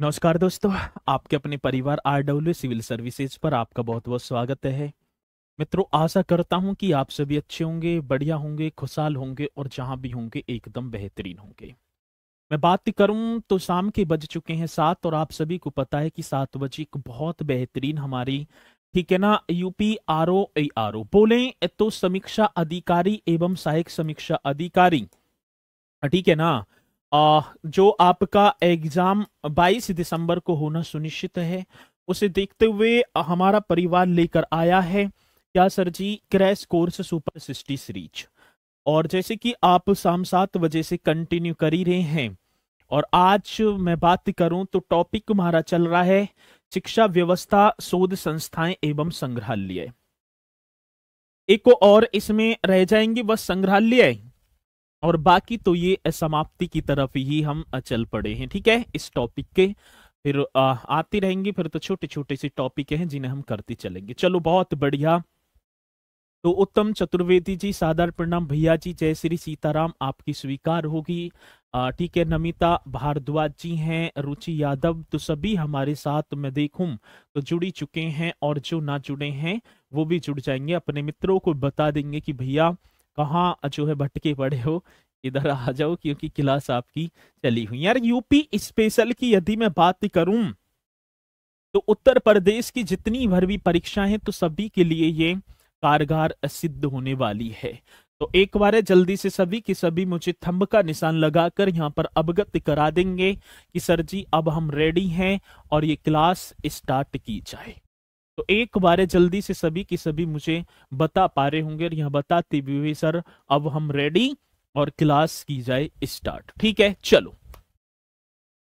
नमस्कार दोस्तों। आपके अपने परिवार आरडब्ल्यू सिविल सर्विसेज पर आपका बहुत बहुत स्वागत है। मित्रों, आशा करता हूं कि आप सभी अच्छे होंगे, बढ़िया होंगे, खुशहाल होंगे और जहां भी होंगे एकदम बेहतरीन होंगे। मैं बात करूं तो शाम के बज चुके हैं 7 और आप सभी को पता है कि 7 बजे एक बहुत बेहतरीन हमारी, ठीक है ना, यूपी आरओ बोले तो समीक्षा अधिकारी एवं सहायक समीक्षा अधिकारी, ठीक है ना, जो आपका एग्जाम 22 दिसंबर को होना सुनिश्चित है, उसे देखते हुए हमारा परिवार लेकर आया है क्या सर जी, क्रैश कोर्स सुपर 60 सीरीज। और जैसे कि आप शाम 7 बजे से कंटिन्यू कर ही रहे हैं, और आज मैं बात करूं तो टॉपिक हमारा चल रहा है शिक्षा व्यवस्था, शोध संस्थाएं एवं संग्रहालय। एक और इसमें रह जाएंगे बस संग्रहालय, और बाकी तो ये समाप्ति की तरफ ही हम चल पड़े हैं। ठीक है, इस टॉपिक के फिर आते रहेंगे, फिर तो छोटे छोटे से टॉपिक हैं जिन्हें हम करते चलेंगे। चलो बहुत बढ़िया। तो उत्तम चतुर्वेदी जी सादर प्रणाम। भैया जी जय श्री सीताराम, आपकी स्वीकार होगी। ठीक है, नमिता भारद्वाज जी हैं, रुचि यादव, तो सभी हमारे साथ मैं देखूं तो जुड़ी चुके हैं, और जो ना जुड़े हैं वो भी जुड़ जाएंगे। अपने मित्रों को बता देंगे कि भैया कहाँ जो है भटके पड़े हो, इधर आ जाओ, क्योंकि क्लास आपकी चली हुई। यार यूपी स्पेशल की यदि मैं बात करूं तो उत्तर प्रदेश की जितनी भर भी परीक्षाएं हैं तो सभी के लिए ये कारगर सिद्ध होने वाली है। तो एक बार जल्दी से सभी के सभी मुझे थंब का निशान लगाकर यहाँ पर अवगत करा देंगे कि सर जी अब हम रेडी हैं और ये क्लास स्टार्ट की जाए। तो एक बार जल्दी से सभी के सभी मुझे बता पा रहे होंगे, और यहाँ बताते भी हुए सर अब हम रेडी और क्लास की जाए स्टार्ट। ठीक है, चलो।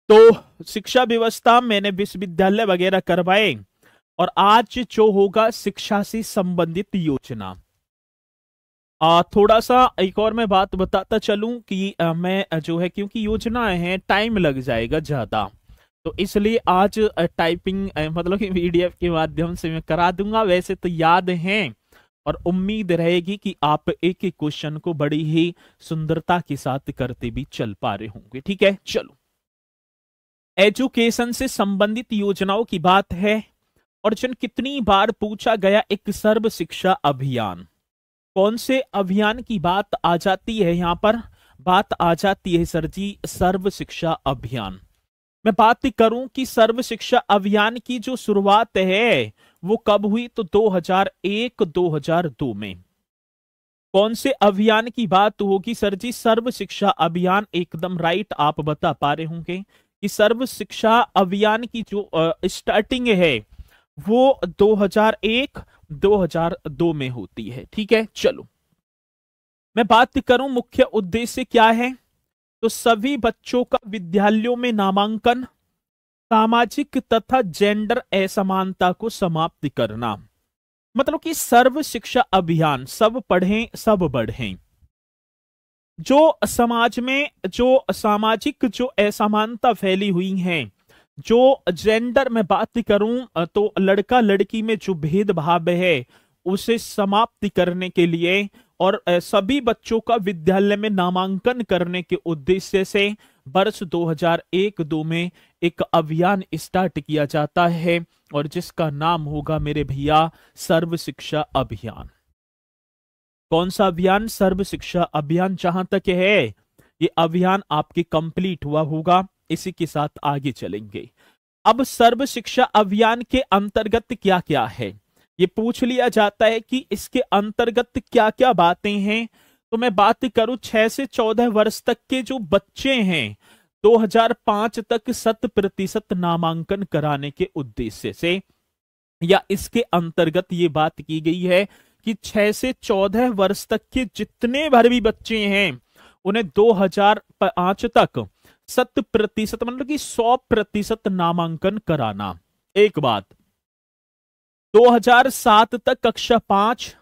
तो शिक्षा व्यवस्था मैंने विश्वविद्यालय वगैरह करवाए, और आज जो होगा शिक्षा से संबंधित योजना। थोड़ा सा एक और मैं बात बताता चलूं कि मैं जो है, क्योंकि योजनाएं हैं टाइम लग जाएगा ज्यादा, तो इसलिए आज टाइपिंग मतलब कि पीडीएफ के माध्यम से मैं करा दूंगा। वैसे तो याद हैं, और उम्मीद रहेगी कि आप एक एक क्वेश्चन को बड़ी ही सुंदरता के साथ करते भी चल पा रहे होंगे। ठीक है, चलो। एजुकेशन से संबंधित योजनाओं की बात है, और जन कितनी बार पूछा गया एक सर्व शिक्षा अभियान। कौन से अभियान की बात आ जाती है यहाँ पर? बात आ जाती है सर जी सर्व शिक्षा अभियान। मैं बात करूं कि सर्व शिक्षा अभियान की जो शुरुआत है वो कब हुई, तो 2001-2002 में। कौन से अभियान की बात होगी सर जी? सर्व शिक्षा अभियान, एकदम राइट आप बता पा रहे होंगे कि सर्व शिक्षा अभियान की जो स्टार्टिंग है वो 2001-2002 में होती है। ठीक है, चलो। मैं बात करूं मुख्य उद्देश्य क्या है, तो सभी बच्चों का विद्यालयों में नामांकन, सामाजिक तथा जेंडर असमानता को समाप्त करना। मतलब कि सर्व शिक्षा अभियान, सब पढ़ें सब बढ़ें। जो समाज में जो सामाजिक जो असमानता फैली हुई है, जो जेंडर में बात करूं तो लड़का लड़की में जो भेदभाव है उसे समाप्त करने के लिए, और सभी बच्चों का विद्यालय में नामांकन करने के उद्देश्य से वर्ष 2001-2 में एक अभियान स्टार्ट किया जाता है, और जिसका नाम होगा मेरे भैया सर्व शिक्षा अभियान। कौन सा अभियान? सर्व शिक्षा अभियान। जहां तक है ये अभियान आपके कंप्लीट हुआ होगा, इसी के साथ आगे चलेंगे। अब सर्व शिक्षा अभियान के अंतर्गत क्या क्या है ये पूछ लिया जाता है कि इसके अंतर्गत क्या क्या बातें हैं। तो मैं बात करूं 6 से 14 वर्ष तक के जो बच्चे हैं 2005 तक 100% नामांकन कराने के उद्देश्य से, या इसके अंतर्गत ये बात की गई है कि 6 से 14 वर्ष तक के जितने भर भी बच्चे हैं उन्हें 2005 तक 100% मतलब कि 100% नामांकन कराना। एक बात, 2007 तक कक्षा 5,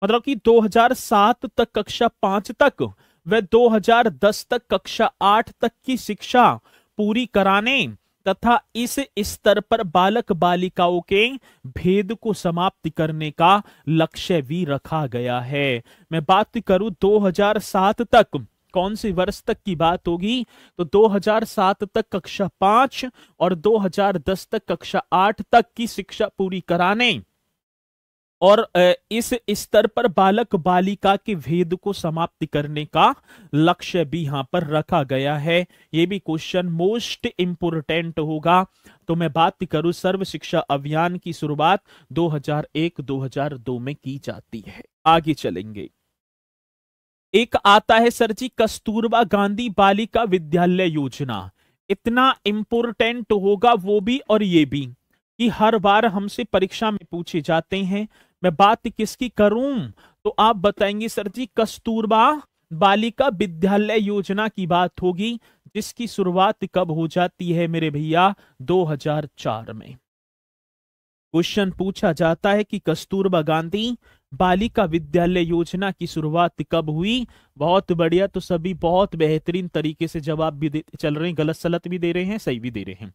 मतलब कि 2007 तक कक्षा 5 तक व 2010 तक कक्षा 8 तक की शिक्षा पूरी कराने तथा इस स्तर पर बालक बालिकाओं के भेद को समाप्त करने का लक्ष्य भी रखा गया है। मैं बात करूं 2007 तक कौन से वर्ष तक की बात होगी? तो 2007 तक कक्षा 5 और 2010 तक कक्षा 8 तक की शिक्षा पूरी कराने और इस स्तर पर बालक बालिका के भेद को समाप्त करने का लक्ष्य भी यहां पर रखा गया है। ये भी क्वेश्चन मोस्ट इंपोर्टेंट होगा। तो मैं बात करूं, सर्व शिक्षा अभियान की शुरुआत 2001-2002 में की जाती है। आगे चलेंगे। एक आता है सर जी कस्तूरबा गांधी बालिका विद्यालय योजना। इतना इंपोर्टेंट होगा वो भी और ये भी कि हर बार हमसे परीक्षा में पूछे जाते हैं। मैं बात किसकी करूं? तो आप बताएंगे सर जी कस्तूरबा बालिका विद्यालय योजना की बात होगी, जिसकी शुरुआत कब हो जाती है मेरे भैया? 2004 में। क्वेश्चन पूछा जाता है कि कस्तूरबा गांधी बालिका विद्यालय योजना की शुरुआत कब हुई? बहुत बढ़िया, तो सभी बहुत बेहतरीन तरीके से जवाब भी चल रहे हैं, गलत सलत भी दे रहे हैं, सही भी दे रहे हैं।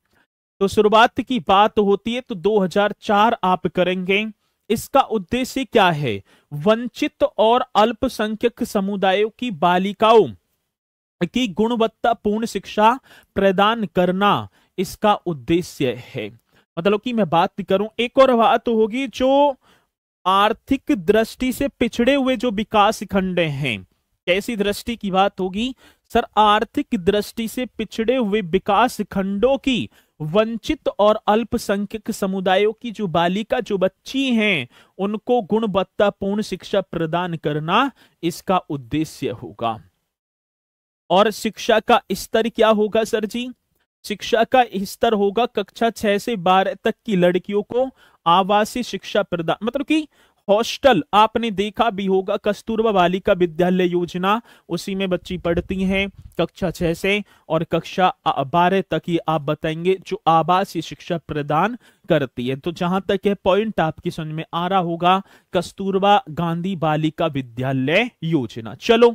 तो शुरुआत की बात होती है तो 2004 आप करेंगे। इसका उद्देश्य क्या है? वंचित और अल्पसंख्यक समुदायों की बालिकाओं की गुणवत्तापूर्ण शिक्षा प्रदान करना इसका उद्देश्य है। मतलब कि मैं बात करूं, एक और बात होगी जो आर्थिक दृष्टि से पिछड़े हुए जो विकास खंड हैं। कैसी दृष्टि की बात होगी सर? आर्थिक दृष्टि से पिछड़े हुए विकास खंडों की वंचित और अल्पसंख्यक समुदायों की जो बालिका जो बच्ची हैं उनको गुणवत्तापूर्ण शिक्षा प्रदान करना इसका उद्देश्य होगा। और शिक्षा का स्तर क्या होगा सर जी? शिक्षा का स्तर होगा कक्षा 6 से 12 तक की लड़कियों को आवासीय शिक्षा प्रदान, मतलब कि हॉस्टल। आपने देखा भी होगा कस्तूरबा बालिका विद्यालय योजना, उसी में बच्ची पढ़ती हैं कक्षा 6 से और कक्षा 12 तक ही आप बताएंगे जो आवासीय शिक्षा प्रदान करती है। तो जहां तक है पॉइंट आपकी समझ में आ रहा होगा, कस्तूरबा गांधी बालिका विद्यालय योजना। चलो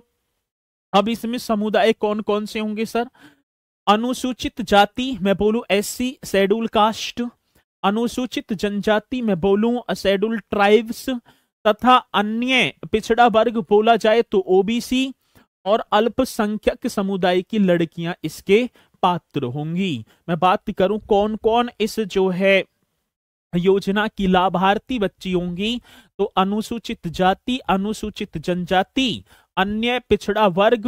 अब इसमें समुदाय कौन कौन से होंगे सर? अनुसूचित जाति मैं बोलूं एससी शेड्यूल कास्ट, अनुसूचित जनजाति में बोलूं शेड्यूल ट्राइब्स, तथा अन्य पिछड़ा वर्ग बोला जाए तो ओबीसी, और अल्पसंख्यक समुदाय की लड़कियां इसके पात्र होंगी। मैं बात करूं कौन कौन इस जो है योजना की लाभार्थी बच्ची होंगी, तो अनुसूचित जाति, अनुसूचित जनजाति, अन्य पिछड़ा वर्ग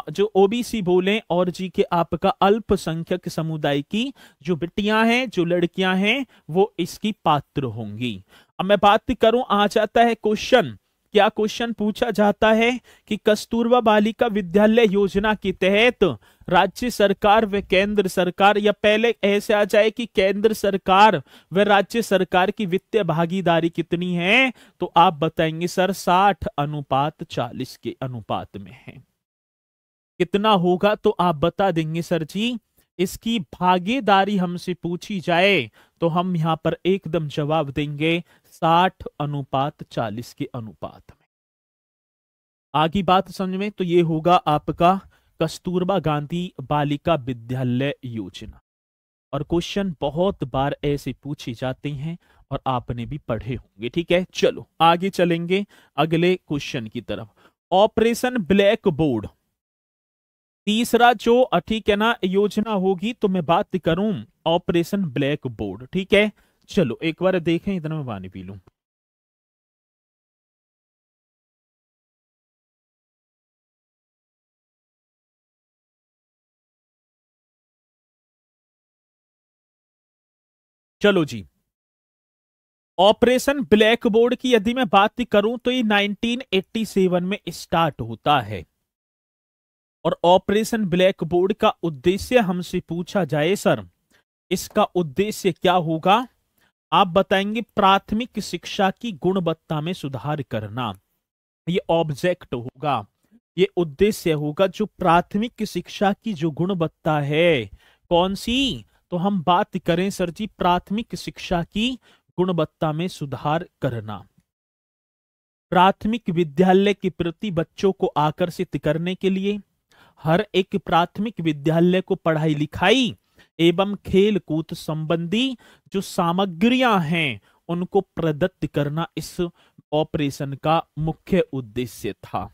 जो ओबीसी बोले, और जी के आपका अल्पसंख्यक समुदाय की जो बिटियां हैं जो लड़कियां हैं वो इसकी पात्र होंगी। अब मैं बात करूं, आ जाता है क्वेश्चन। क्या क्वेश्चन पूछा जाता है कि कस्तूरबा बालिका विद्यालय योजना के तहत राज्य सरकार व केंद्र सरकार, या पहले ऐसे आ जाए कि केंद्र सरकार व राज्य सरकार की वित्तीय भागीदारी कितनी है? तो आप बताएंगे सर 60:40 के अनुपात में है। कितना होगा तो आप बता देंगे सर जी। इसकी भागीदारी हमसे पूछी जाए तो हम यहां पर एकदम जवाब देंगे 60:40 के अनुपात में। आगे बात समझ में, तो ये होगा आपका कस्तूरबा गांधी बालिका विद्यालय योजना। और क्वेश्चन बहुत बार ऐसे पूछे जाते हैं और आपने भी पढ़े होंगे। ठीक है, चलो आगे चलेंगे अगले क्वेश्चन की तरफ। ऑपरेशन ब्लैक बोर्ड तीसरा जो ठीक है ना योजना होगी, तो मैं बात करूं ऑपरेशन ब्लैक बोर्ड। ठीक है, चलो एक बार देखें, इतना मैं पानी पी लूं। चलो जी, ऑपरेशन ब्लैक बोर्ड की यदि मैं बात करूं तो ये 1987 में स्टार्ट होता है। और ऑपरेशन ब्लैक बोर्ड का उद्देश्य हमसे पूछा जाए सर, इसका उद्देश्य क्या होगा? आप बताएंगे प्राथमिक शिक्षा की गुणवत्ता में सुधार करना। ये ऑब्जेक्ट होगा, ये उद्देश्य होगा, जो प्राथमिक शिक्षा की जो गुणवत्ता है कौन सी? तो हम बात करें सर जी प्राथमिक शिक्षा की गुणवत्ता में सुधार करना। प्राथमिक विद्यालय के प्रति बच्चों को आकर्षित करने के लिए हर एक प्राथमिक विद्यालय को पढ़ाई लिखाई एवं खेल कूद संबंधी जो सामग्रियां हैं उनको प्रदत्त करना इस ऑपरेशन का मुख्य उद्देश्य था।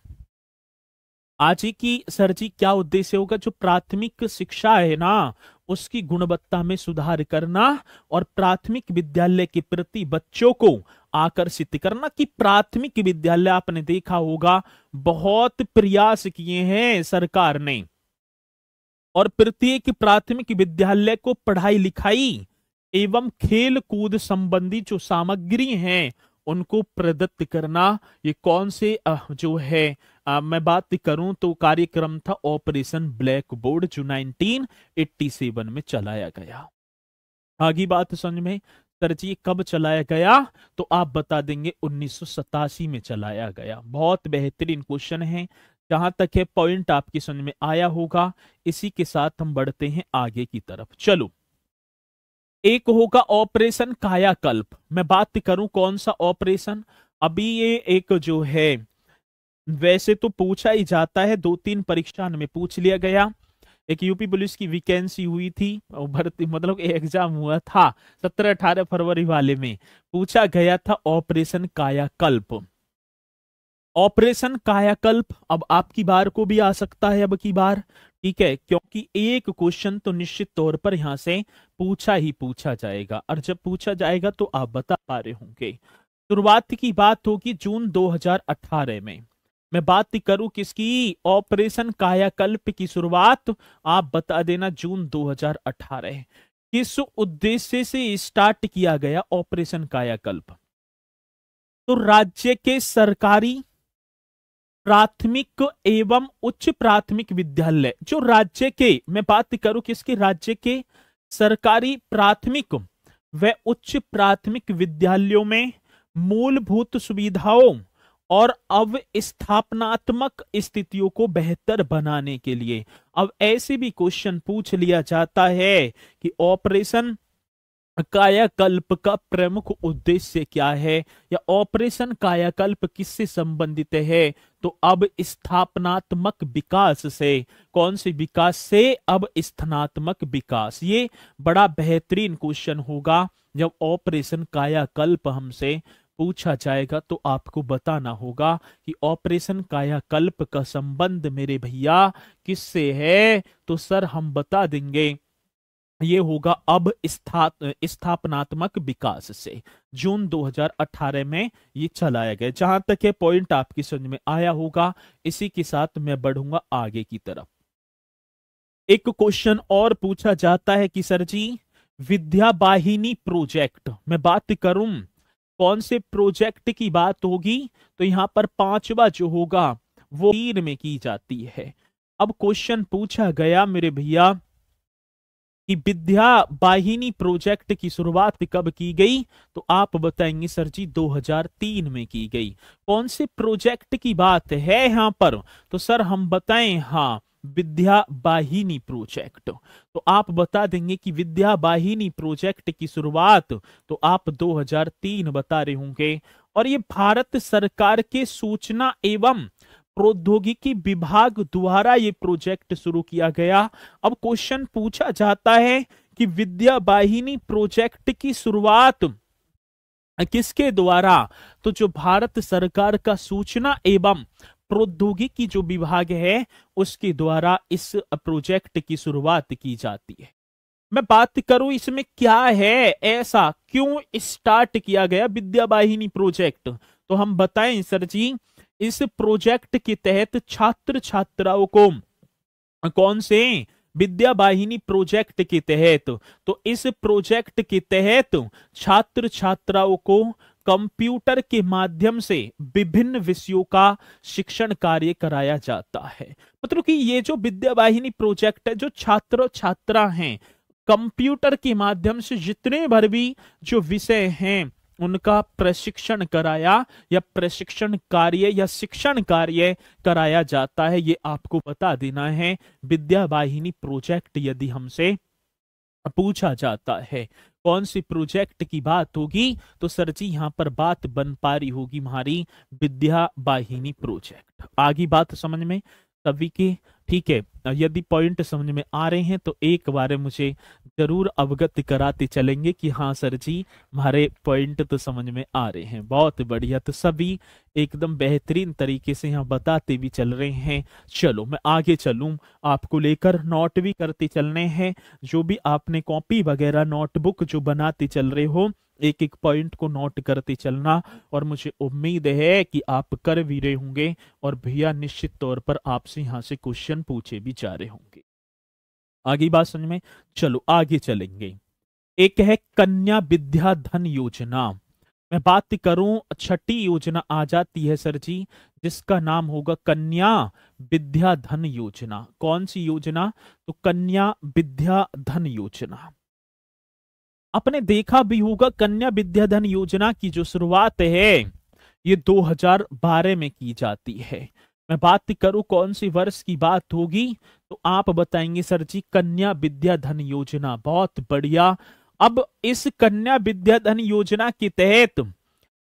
आज ही की सर जी क्या उद्देश्य होगा? जो प्राथमिक शिक्षा है ना, उसकी गुणवत्ता में सुधार करना और प्राथमिक विद्यालय के प्रति बच्चों को आकर्षित करना। कि प्राथमिक विद्यालय आपने देखा होगा बहुत प्रयास किए हैं सरकार ने, और प्रत्येक प्राथमिक विद्यालय को पढ़ाई लिखाई एवं खेल कूद संबंधी जो सामग्री हैं उनको प्रदत्त करना। ये कौन से जो है मैं बात करूं तो कार्यक्रम था ऑपरेशन ब्लैक बोर्ड, जो 1987 में चलाया गया। आगे बात समझ में? सर जी ये कब चलाया गया? तो आप बता देंगे 1987 में चलाया गया। बहुत बेहतरीन क्वेश्चन है, जहां तक है पॉइंट आपकी समझ में आया होगा। इसी के साथ हम बढ़ते हैं आगे की तरफ। चलो, एक होगा ऑपरेशन कायाकल्प। मैं बात करूं कौन सा ऑपरेशन? अभी ये एक जो है वैसे तो पूछा ही जाता है, 2-3 परीक्षा में पूछ लिया गया। एक यूपी पुलिस की वैकेंसी हुई थी और भर्ती मतलब एग्जाम हुआ था 17-18 फरवरी वाले में, पूछा गया था ऑपरेशन कायाकल्प। ऑपरेशन कायाकल्प अब आपकी बार को भी आ सकता है अब की बार, ठीक है, क्योंकि एक क्वेश्चन तो निश्चित तौर पर यहां से पूछा ही पूछा जाएगा, और जब पूछा जाएगा तो आप बता पा रहे होंगे। शुरुआत की बात होगी जून 2018 में। मैं बात करूं किसकी? ऑपरेशन कायाकल्प की शुरुआत आप बता देना जून 2018। किस उद्देश्य से स्टार्ट किया गया ऑपरेशन कायाकल्प? तो राज्य के सरकारी प्राथमिक एवं उच्च प्राथमिक विद्यालय, जो राज्य के, मैं बात करूं किसके? राज्य के सरकारी प्राथमिक व उच्च प्राथमिक विद्यालयों में मूलभूत सुविधाओं और अवस्थापनात्मक स्थितियों को बेहतर बनाने के लिए। अब ऐसे भी क्वेश्चन पूछ लिया जाता है कि ऑपरेशन कायाकल्प का प्रमुख उद्देश्य क्या है, या ऑपरेशन कायाकल्प किससे संबंधित है? तो अब स्थापनात्मक विकास से। कौन से विकास से? अब स्थानात्मक विकास। ये बड़ा बेहतरीन क्वेश्चन होगा जब ऑपरेशन कायाकल्प हमसे पूछा जाएगा, तो आपको बताना होगा कि ऑपरेशन कायाकल्प का संबंध मेरे भैया किससे है? तो सर हम बता देंगे ये होगा अब स्थापनात्मक विकास से। जून 2018 में ये चलाया गया। जहां तक है पॉइंट आपकी समझ में आया होगा। इसी के साथ मैं बढ़ूंगा आगे की तरफ। एक क्वेश्चन और पूछा जाता है कि सर जी विद्या वाहिनी प्रोजेक्ट, मैं बात करूं कौन से प्रोजेक्ट की बात होगी? तो यहां पर 5वां जो होगा वो 3 में की जाती है। अब क्वेश्चन पूछा गया मेरे भैया कि विद्या वाहिनी प्रोजेक्ट की शुरुआत कब की गई? तो आप बताएंगे सर जी 2003 में की गई। कौन से प्रोजेक्ट की बात है यहां पर? तो सर हम बताएं, हाँ, विद्या वाहिनी प्रोजेक्ट। तो आप बता देंगे कि विद्या वाहिनी प्रोजेक्ट की शुरुआत तो आप 2003 बता रहे होंगे। और ये भारत सरकार के सूचना एवं प्रौद्योगिकी विभाग द्वारा ये प्रोजेक्ट शुरू किया गया। अब क्वेश्चन पूछा जाता है कि विद्या वाहिनी प्रोजेक्ट की शुरुआत किसके द्वारा? तो जो भारत सरकार का सूचना एवं प्रौद्योगिकी जो विभाग है उसके द्वारा इस प्रोजेक्ट की शुरुआत की जाती है। मैं बात करूं इसमें क्या है ऐसा, क्यों स्टार्ट किया गया विद्या वाहिनी प्रोजेक्ट? तो हम बताएं सर जी, इस प्रोजेक्ट के तहत छात्र छात्राओं को, कौन से? विद्या वाहिनी प्रोजेक्ट के तहत, तो इस प्रोजेक्ट के तहत छात्र छात्राओं को कंप्यूटर के माध्यम से विभिन्न विषयों का शिक्षण कार्य कराया जाता है। मतलब कि ये जो विद्या वाहिनी प्रोजेक्ट है, जो छात्र छात्रा हैं कंप्यूटर के माध्यम से जितने भर भी जो विषय हैं उनका प्रशिक्षण कराया या प्रशिक्षण कार्य या शिक्षण कार्य कराया जाता है। ये आपको बता देना है विद्या वाहिनी प्रोजेक्ट यदि हमसे पूछा जाता है। कौन सी प्रोजेक्ट की बात होगी? तो सर जी यहां पर बात बन पा रही होगी हमारी विद्या वाहिनी प्रोजेक्ट। आगे बात समझ में सभी के, ठीक है? यदि पॉइंट समझ में आ रहे हैं तो एक बार मुझे जरूर अवगत कराते चलेंगे कि हाँ सर जी, हमारे पॉइंट तो समझ में आ रहे हैं। बहुत बढ़िया, तो सभी एकदम बेहतरीन तरीके से यहाँ बताते भी चल रहे हैं। चलो मैं आगे चलूं, आपको लेकर नोट भी करते चलने हैं। जो भी आपने कॉपी वगैरह नोटबुक जो बनाते चल रहे हो, एक एक पॉइंट को नोट करते चलना, और मुझे उम्मीद है कि आप कर भी रहे होंगे, और भैया निश्चित तौर पर आपसे यहाँ से क्वेश्चन पूछे भी जा रहे होंगे। आगे बात समझ में, चलो आगे चलेंगे। एक है कन्या विद्या धन योजना। मैं बात करूं, छठी योजना आ जाती है सर जी, जिसका नाम होगा कन्या विद्या धन योजना। कौन सी योजना? तो कन्या विद्या धन योजना। आपने देखा भी होगा, कन्या विद्या धन योजना की जो शुरुआत है ये 2012 में की जाती है। मैं बात करूं कौन सी वर्ष की बात होगी, तो आप बताएंगे सर जी कन्या विद्या धन योजना। बहुत बढ़िया। अब इस कन्या विद्या धन योजना के तहत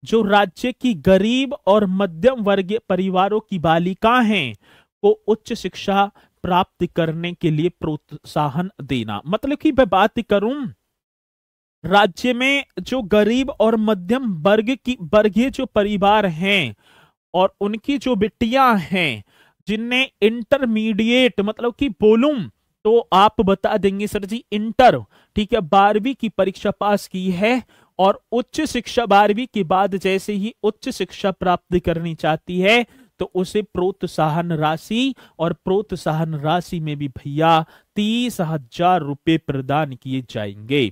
जो राज्य की गरीब और मध्यम वर्गीय परिवारों की बालिकाएं हैं को उच्च शिक्षा प्राप्त करने के लिए प्रोत्साहन देना। मतलब कि मैं बात करूं, राज्य में जो गरीब और मध्यम वर्गीय जो परिवार हैं और उनकी जो बिटियां हैं जिनने इंटरमीडिएट मतलब कि बोलूं तो आप बता देंगे सर जी इंटर, ठीक है, 12वीं की परीक्षा पास की है, और उच्च शिक्षा 12वीं के बाद जैसे ही उच्च शिक्षा प्राप्त करनी चाहती है तो उसे प्रोत्साहन राशि, और प्रोत्साहन राशि में भी भैया 30,000 रुपए प्रदान किए जाएंगे।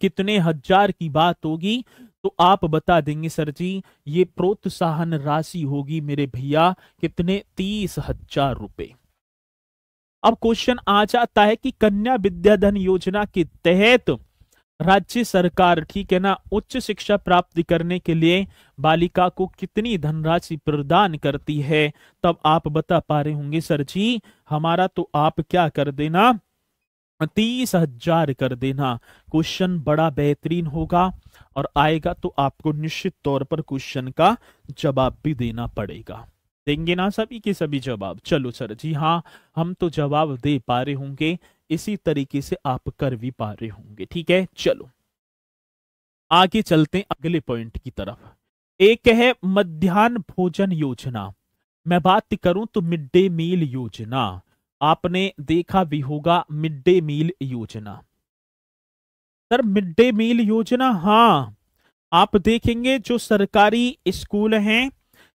कितने हजार की बात होगी तो आप बता देंगे सर जी, ये प्रोत्साहन राशि होगी मेरे भैया कितने? 30,000 रुपए। अब क्वेश्चन आ जाता है कि कन्या विद्याधन योजना के तहत राज्य सरकार, ठीक है ना, उच्च शिक्षा प्राप्त करने के लिए बालिका को कितनी धनराशि प्रदान करती है। तब आप बता पा रहे होंगे सर जी हमारा तो आप क्या कर देना, 30,000 कर देना। क्वेश्चन बड़ा बेहतरीन होगा और आएगा तो आपको निश्चित तौर पर क्वेश्चन का जवाब भी देना पड़ेगा। देंगे ना सभी के सभी जवाब? चलो सर जी हाँ, हम तो जवाब दे पा रहे होंगे, इसी तरीके से आप कर भी पा रहे होंगे। ठीक है, चलो आगे चलते हैं अगले पॉइंट की तरफ। एक है मध्याह्न भोजन योजना। मैं बात करूं तो मिड डे मील योजना। आपने देखा भी होगा मिड डे मील योजना। सर मिड डे मील योजना, हाँ आप देखेंगे जो सरकारी स्कूल हैं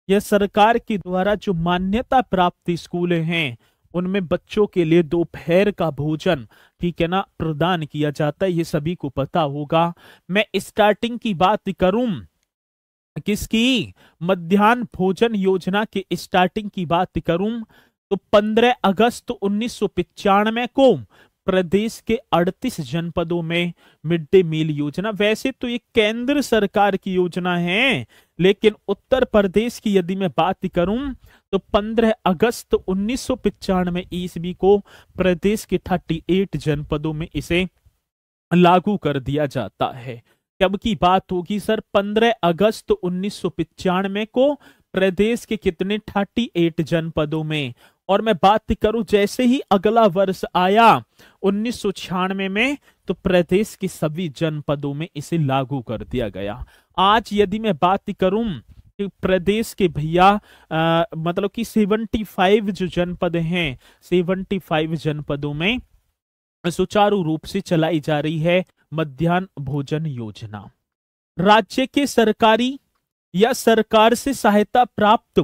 या सरकार के द्वारा जो मान्यता प्राप्त स्कूल हैं उनमें बच्चों के लिए दोपहर का भोजन, ठीक है ना, प्रदान किया जाता है। ये सभी को पता होगा। मैं स्टार्टिंग की बात करूं किसकी, मध्याह्न भोजन योजना के स्टार्टिंग की बात करूं तो 15 अगस्त 1995 को प्रदेश के 38 जनपदों में मिड डे मील योजना, वैसे तो ये केंद्र सरकार की योजना है लेकिन उत्तर प्रदेश की यदि मैं बात करूं तो 15 अगस्त 1995 ईस्वी को प्रदेश के 38 जनपदों में इसे लागू कर दिया जाता है। कब की बात होगी सर? 15 अगस्त 1995 को प्रदेश के कितने 38 जनपदों में। और मैं बात करूं जैसे ही अगला वर्ष आया 1996 में तो प्रदेश के सभी जनपदों में इसे लागू कर दिया गया। आज यदि मैं बात करूं कि प्रदेश के भैया मतलब कि 75 जो जनपद हैं, 75 जनपदों में सुचारू रूप से चलाई जा रही है मध्याह्न भोजन योजना। राज्य के सरकारी या सरकार से सहायता प्राप्त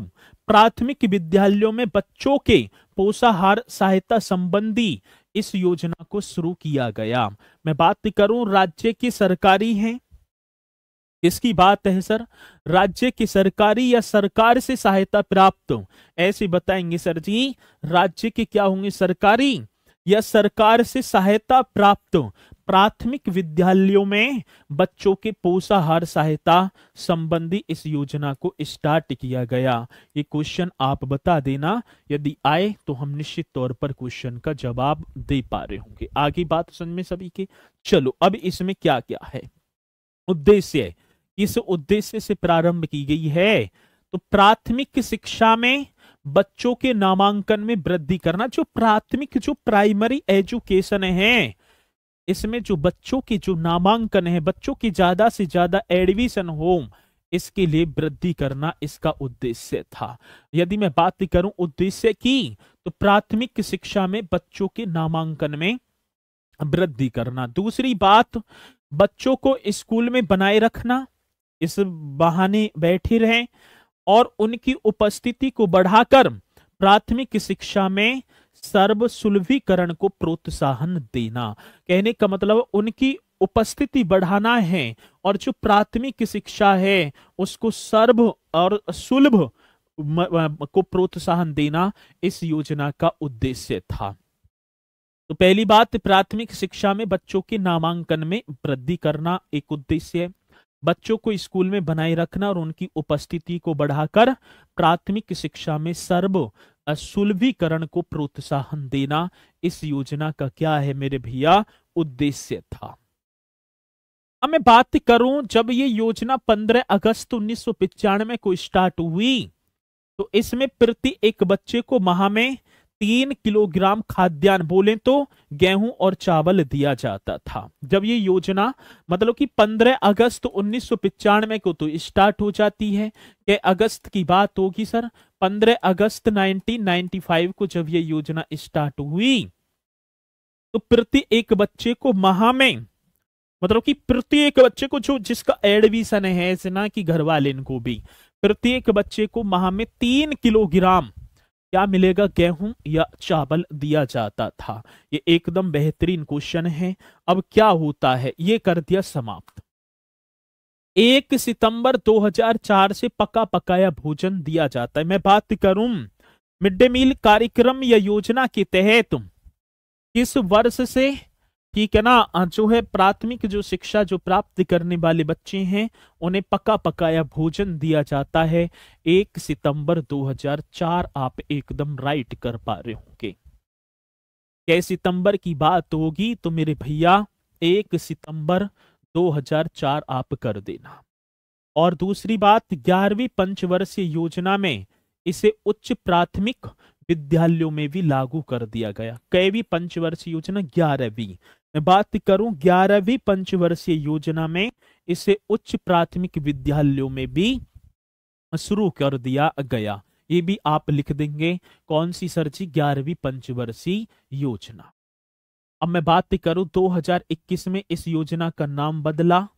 प्राथमिक विद्यालयों में बच्चों के पोषाहार सहायता संबंधी इस योजना को शुरू किया गया। मैं बात करूं राज्य की सरकारी है, इसकी बात है सर, राज्य की सरकारी या सरकार से सहायता प्राप्त, ऐसे बताएंगे सर जी, राज्य के क्या होंगे, सरकारी या सरकार से सहायता प्राप्त प्राथमिक विद्यालयों में बच्चों के पोषाहार सहायता संबंधी इस योजना को स्टार्ट किया गया। ये क्वेश्चन आप बता देना, यदि आए तो हम निश्चित तौर पर क्वेश्चन का जवाब दे पा रहे होंगे। आगे बात समझ में सभी के? चलो अब इसमें क्या क्या है उद्देश्य, किस उद्देश्य से प्रारंभ की गई है तो प्राथमिक शिक्षा में बच्चों के नामांकन में वृद्धि करना। जो प्राथमिक जो प्राइमरी एजुकेशन है इसमें जो बच्चों के जो नामांकन है, बच्चों की ज्यादा से ज्यादा एडमिशन हो, इसके लिए वृद्धि करना इसका उद्देश्य था। यदि मैं बात करूं उद्देश्य की, तो प्राथमिक शिक्षा में बच्चों के नामांकन में वृद्धि करना। दूसरी बात, बच्चों को स्कूल में बनाए रखना, इस बहाने बैठे रहें, और उनकी उपस्थिति को बढ़ाकर प्राथमिक शिक्षा में सर्वसुलभीकरण को प्रोत्साहन देना। कहने का मतलब उनकी उपस्थिति बढ़ाना है और जो प्राथमिक शिक्षा है उसको सर्व और सुलभ को प्रोत्साहन देना इस योजना का उद्देश्य था। तो पहली बात, प्राथमिक शिक्षा में बच्चों के नामांकन में वृद्धि करना एक उद्देश्य है। बच्चों को स्कूल में बनाए रखना और उनकी उपस्थिति को बढ़ाकर प्राथमिक शिक्षा में सर्व सुलभीकरण को प्रोत्साहन देना इस योजना का क्या है मेरे भैया, उद्देश्य था। अब मैं बात करूं, जब ये योजना 15 अगस्त 1995 को स्टार्ट हुई, तो इसमें प्रति एक बच्चे को माह में 3 किलोग्राम खाद्यान्न, बोले तो गेहूं और चावल दिया जाता था। जब ये योजना मतलब कि 15 अगस्त 1995 को तो स्टार्ट हो जाती है, कि अगस्त की बात होगी सर, 15 अगस्त 1995 को जब ये योजना स्टार्ट हुई, तो प्रति एक बच्चे को माह में, मतलब कि प्रति एक बच्चे को जो जिसका एडमिशन है, ऐसे ना कि घर वाले इनको भी, प्रत्येक बच्चे को माह में 3 किलोग्राम क्या मिलेगा, गेहूं या चावल दिया जाता था। ये एकदम बेहतरीन क्वेश्चन है। अब क्या होता है, ये कर दिया समाप्त। 1 सितंबर 2004 से पका पकाया भोजन दिया जाता है। मैं बात करूं मिड डे मील कार्यक्रम या योजना के तहत किस वर्ष से, ठीक है ना, जो है प्राथमिक जो शिक्षा जो प्राप्त करने वाले बच्चे हैं उन्हें पका पकाया भोजन दिया जाता है 1 सितंबर 2004। आप एकदम राइट कर पा रहे होंगे। क्या सितंबर की बात होगी तो मेरे भैया 1 सितंबर 2004 आप कर देना। और दूसरी बात, 11वीं पंचवर्षीय योजना में इसे उच्च प्राथमिक विद्यालयों में भी लागू कर दिया गया। कैवी पंचवर्षीय योजना, 11वीं। मैं बात करूं 11वीं पंचवर्षीय योजना में इसे उच्च प्राथमिक विद्यालयों में भी शुरू कर दिया गया। ये भी आप लिख देंगे, कौन सी सर जी, 11वीं पंचवर्षीय योजना। अब मैं बात करूं 2021 में इस योजना का नाम बदला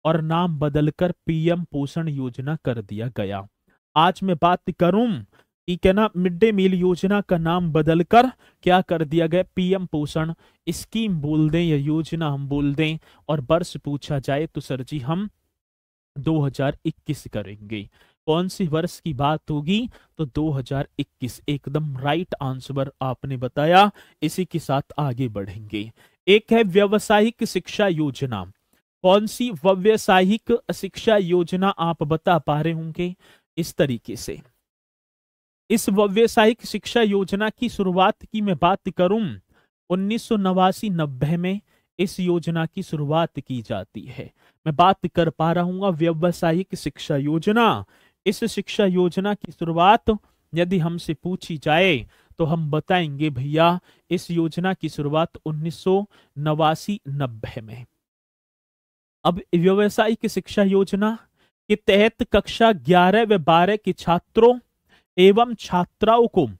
और नाम बदलकर पीएम पोषण योजना कर दिया गया। आज मैं बात करूं, ठीक है ना, मिड डे मील योजना का नाम बदलकर क्या कर दिया गया, पीएम पोषण स्कीम बोल दें या योजना हम बोल दें, और वर्ष पूछा जाए तो सर जी हम 2021 करेंगे। कौन सी वर्ष की बात होगी, तो 2021 एकदम राइट आंसर आपने बताया। इसी के साथ आगे बढ़ेंगे। एक है व्यावसायिक शिक्षा योजना। कौन सी व्यावसायिक शिक्षा योजना, आप बता पा रहे होंगे इस तरीके से। इस व्यावसायिक शिक्षा योजना की शुरुआत की मैं बात करूं 1989-90 में इस योजना की शुरुआत की जाती है। मैं बात कर पा रहा हूं व्यावसायिक शिक्षा योजना। इस शिक्षा योजना की शुरुआत यदि हमसे पूछी जाए तो हम बताएंगे भैया इस योजना की शुरुआत 1989-90 में। अब व्यावसायिक शिक्षा योजना के तहत कक्षा 11 व 12 के छात्रों एवं छात्राओं को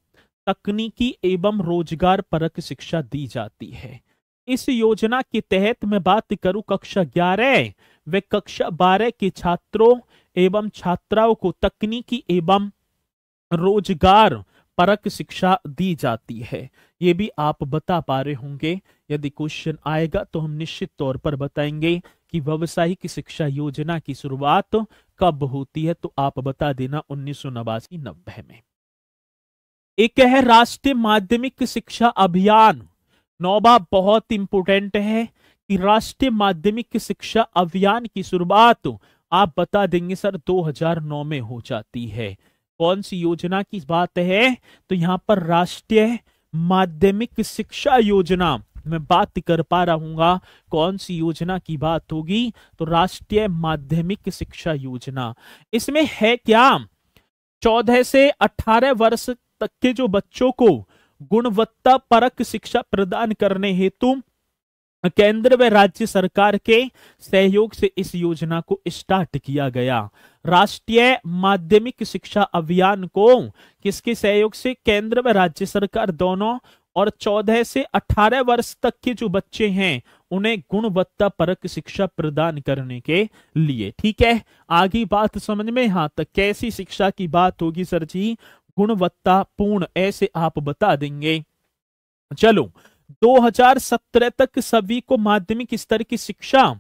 तकनीकी एवं रोजगार परक शिक्षा दी जाती है। इस योजना के तहत मैं बात करूं कक्षा 11 व कक्षा 12 के छात्रों एवं छात्राओं को तकनीकी एवं रोजगार परक शिक्षा दी जाती है। ये भी आप बता पा रहे होंगे। यदि क्वेश्चन आएगा तो हम निश्चित तौर पर बताएंगे कि व्यावसायिक शिक्षा योजना की शुरुआत कब होती है, तो आप बता देना 1989-90 में। एक है राष्ट्रीय माध्यमिक शिक्षा अभियान। नौबा बहुत इंपोर्टेंट है कि राष्ट्रीय माध्यमिक शिक्षा अभियान की शुरुआत आप बता देंगे सर 2009 में हो जाती है। कौन सी योजना की बात है, तो यहां पर राष्ट्रीय माध्यमिक शिक्षा योजना मैं बात कर पा रहूंगा। कौन सी योजना की बात होगी, तो राष्ट्रीय माध्यमिक शिक्षा योजना। इसमें है क्या, 14 से 18 वर्ष तक के जो बच्चों को गुणवत्ता परक शिक्षा प्रदान करने हेतु केंद्र व राज्य सरकार के सहयोग से इस योजना को स्टार्ट किया गया। राष्ट्रीय माध्यमिक शिक्षा अभियान को किसके सहयोग से? केंद्र व राज्य सरकार दोनों, और 14 से 18 वर्ष तक के जो बच्चे हैं उन्हें गुणवत्ता परक शिक्षा प्रदान करने के लिए। ठीक है, आगे बात समझ में? हाँ, तो कैसी शिक्षा की बात होगी सर जी? गुणवत्तापूर्ण, ऐसे आप बता देंगे। चलो, 2017 तक सभी को माध्यमिक स्तर की शिक्षा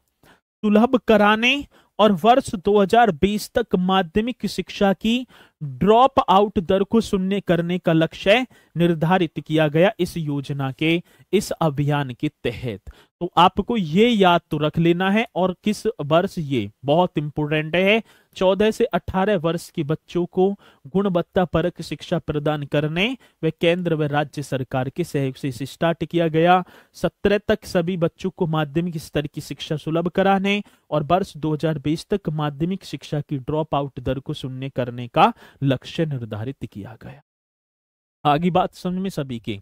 सुलभ कराने और वर्ष 2020 तक माध्यमिक शिक्षा की ड्रॉप आउट दर को शून्य करने का लक्ष्य निर्धारित किया गया इस योजना के, इस अभियान के तहत। तो आपको ये याद तो रख लेना है, और किस वर्ष, ये बहुत इंपॉर्टेंट है, 14 से 18 वर्ष के बच्चों को गुणवत्ता परक शिक्षा प्रदान करने व केंद्र व राज्य सरकार के सहयोग से इसे स्टार्ट किया गया। 17 तक सभी बच्चों को माध्यमिक स्तर की शिक्षा सुलभ कराने और वर्ष 2020 तक माध्यमिक शिक्षा की ड्रॉप आउट दर को शून्य करने का लक्ष्य निर्धारित किया गया। आगे बात समझ में सभी के,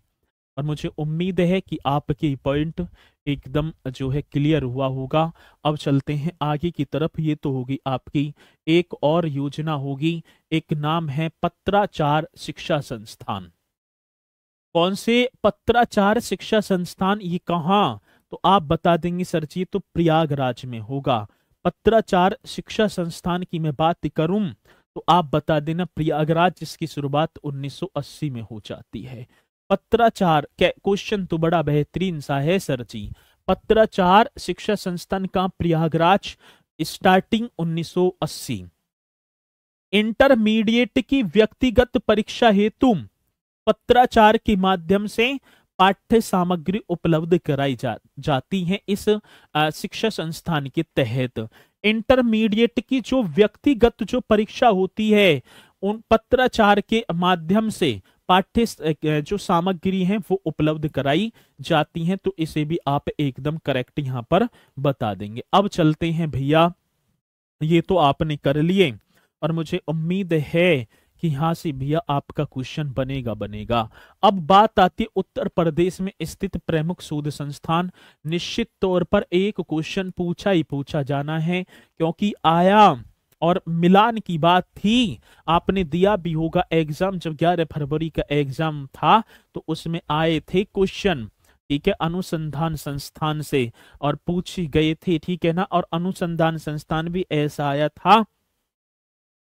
और मुझे उम्मीद है कि आपके पॉइंट एकदम जो है क्लियर हुआ होगा। अब चलते हैं आगे की तरफ। ये तो होगी आपकी एक और योजना होगी, एक नाम है पत्राचार शिक्षा संस्थान। कौन से पत्राचार शिक्षा संस्थान? ये कहाँ? तो आप बता देंगे सर जी, तो प्रयागराज में होगा। पत्राचार शिक्षा संस्थान की मैं बात करूं तो आप बता देना प्रयागराज, जिसकी शुरुआत 1980 में हो जाती है। पत्राचार, क्वेश्चन तो बड़ा बेहतरीन सा है सर जी। पत्राचार शिक्षा संस्थान का प्रयागराज, स्टार्टिंग 1980। इंटरमीडिएट की व्यक्तिगत परीक्षा हेतु पत्राचार के माध्यम से पाठ्य सामग्री उपलब्ध कराई जाती है इस शिक्षा संस्थान के तहत। इंटरमीडिएट की जो व्यक्तिगत जो परीक्षा होती है, उन पत्राचार के माध्यम से पाठ्य जो सामग्री है वो उपलब्ध कराई जाती हैं। तो इसे भी आप एकदम करेक्ट यहां पर बता देंगे। अब चलते हैं भैया, ये तो आपने कर लिए, और मुझे उम्मीद है कि यहां से भैया आपका क्वेश्चन बनेगा। अब बात आती है उत्तर प्रदेश में स्थित प्रमुख शोध संस्थान। निश्चित तौर पर एक क्वेश्चन पूछा जाना है, क्योंकि आया और मिलान की बात थी, आपने दिया भी होगा एग्जाम, जब 11 फरवरी का एग्जाम था तो उसमें आए थे क्वेश्चन, ठीक है, अनुसंधान संस्थान से, और पूछे गए थे, ठीक है ना। और अनुसंधान संस्थान भी ऐसा आया था,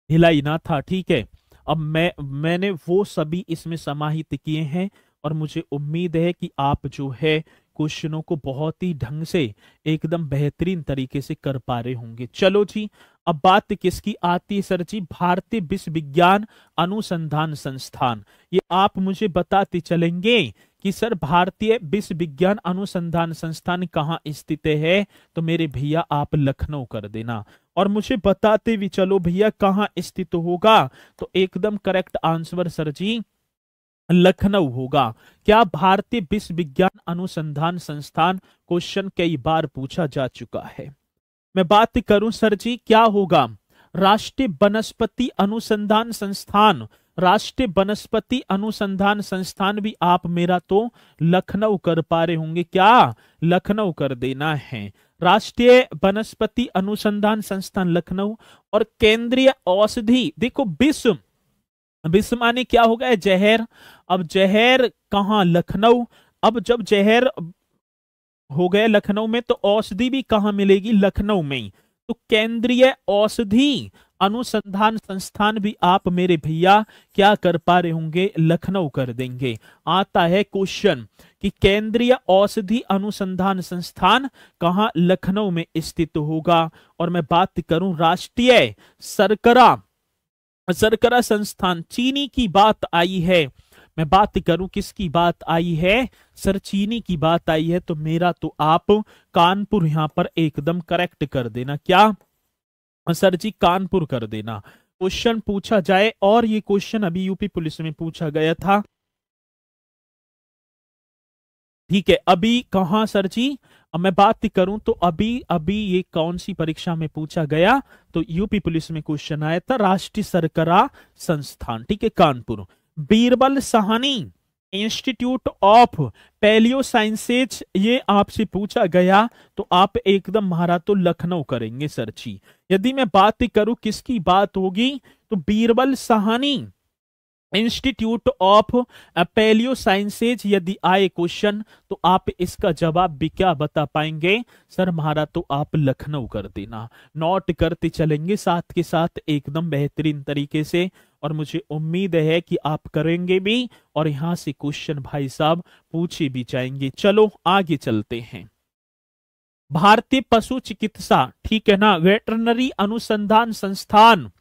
हिलाई ना था, ठीक है। अब मैंने वो सभी इसमें समाहित किए हैं, और मुझे उम्मीद है कि आप जो है क्वेश्चनों को बहुत ही ढंग से एकदम बेहतरीन तरीके से कर पा रहे होंगे। चलो जी, अब बात किसकी आती है सर जी? भारतीय विश्व विज्ञान अनुसंधान संस्थान। ये आप मुझे बताते चलेंगे कि सर भारतीय विश्व विज्ञान अनुसंधान संस्थान कहाँ स्थित है? तो मेरे भैया आप लखनऊ कर देना, और मुझे बताते भी चलो भैया कहाँ स्थित होगा। तो एकदम correct answer sir ji Lucknow होगा। क्या भारतीय विश्व विज्ञान अनुसंधान संस्थान? क्वेश्चन कई बार पूछा जा चुका है। मैं बात करूं सर जी, क्या होगा? राष्ट्रीय वनस्पति अनुसंधान संस्थान। राष्ट्रीय वनस्पति अनुसंधान संस्थान भी आप मेरा तो लखनऊ कर पा रहे होंगे, क्या लखनऊ कर देना है? राष्ट्रीय वनस्पति अनुसंधान संस्थान लखनऊ। और केंद्रीय औषधि, देखो विश्व माने क्या हो गया? जहर। अब जहर कहाँ? लखनऊ। अब जब जहर हो गए लखनऊ में, तो औषधि भी कहाँ मिलेगी? लखनऊ में ही। तो केंद्रीय औषधि अनुसंधान संस्थान भी आप मेरे भैया क्या कर पा रहे होंगे? लखनऊ कर देंगे। आता है क्वेश्चन कि केंद्रीय औषधि अनुसंधान संस्थान कहाँ? लखनऊ में स्थित होगा। और मैं बात करूं राष्ट्रीय शर्करा संस्थान, चीनी की बात आई है। मैं बात करूं किसकी बात आई है? सर चीनी की बात आई है। तो मेरा तो आप कानपुर यहां पर एकदम करेक्ट कर देना। क्या सर जी? कानपुर कर देना। क्वेश्चन पूछा जाए, और ये क्वेश्चन अभी यूपी पुलिस में पूछा गया था, ठीक है। अभी कहां सर जी? अब मैं बात करूं तो अभी ये कौन सी परीक्षा में पूछा गया? तो यूपी पुलिस में क्वेश्चन आया था, राष्ट्रीय शर्करा संस्थान, ठीक है, Kanpur. Birbal Sahni Institute of Palaeosciences ये आपसे पूछा गया तो आप एकदम महारा तो लखनऊ करेंगे सर जी। यदि मैं बात करूं किसकी बात होगी तो Birbal Sahni Institute of Palaeosciences यदि आए क्वेश्चन तो आप इसका जवाब भी क्या बता पाएंगे सर महारा तो आप लखनऊ कर देना। नोट करते चलेंगे साथ के साथ एकदम बेहतरीन तरीके से और मुझे उम्मीद है कि आप करेंगे भी और यहां से क्वेश्चन भाई साहब पूछे भी जाएंगे। चलो आगे चलते हैं। भारतीय पशु चिकित्सा, ठीक है ना, वेटरनरी अनुसंधान संस्थान,